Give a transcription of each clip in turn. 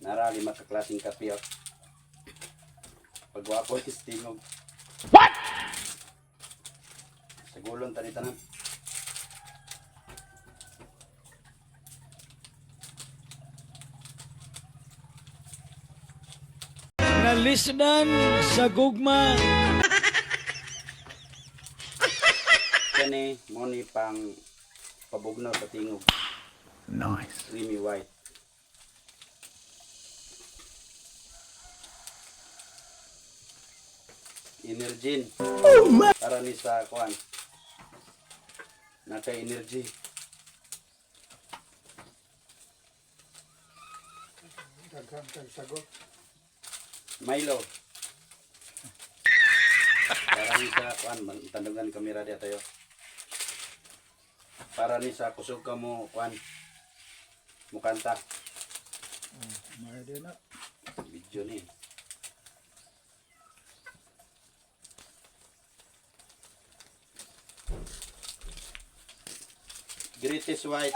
Nara, 5 ka klaseng kape. Oh. Pagwapo is tingog. What? Sa gulon tani tanan. Nalisdan sa gugma. Kani mo ni pang pabugnaw sa tingog. Nice. Creamy white. Energin. Para ni sa kuan. Naka energy. Daghang kang sagot. Milo. Para ni sa kuan, tandungan kamera dia tayo. Para ni sa kusog ka mo kuan. Mukanta. May din na. Video ni. Greatest white.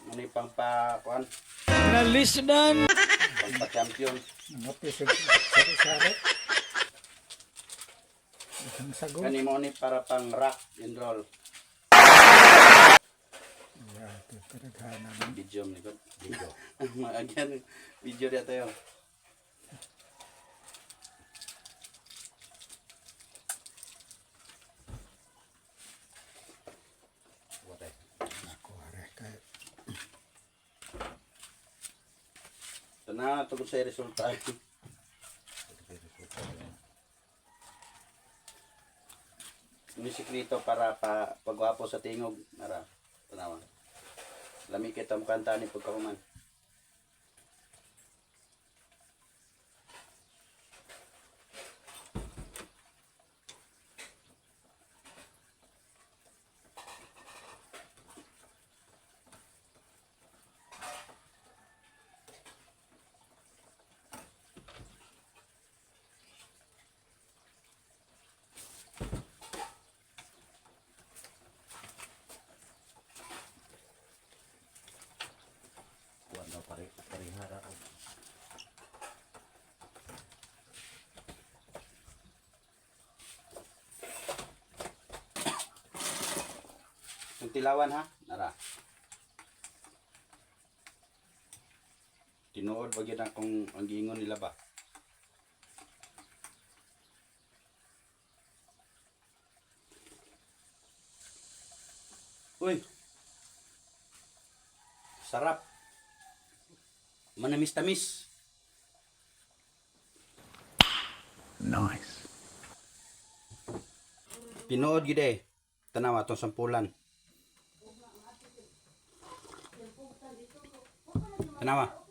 Ano pang pa kuan? Nalisdan. Pang pa champion. Mga pisig sari-sari. Daghang sagot. Kani mo ni para pang rock and roll. Yeah, kadaghanan naman. Video ni ko. Video. Again, video dia tayo. Ako are kay Ito na, tungkol sa resulta. Ini sikrito para pagwapo sa tingog. Nara, tanawa. Lami kita mukanta ni pagkahuman. Wala parihara. Yung tilawan ha, nara. Tinuod bagyan akong ang giingon nila ba. Uy. Sarap. Manamis-tamis. Nice. Tinuod gid eh. Tanawa tong sampulan. Tanawa.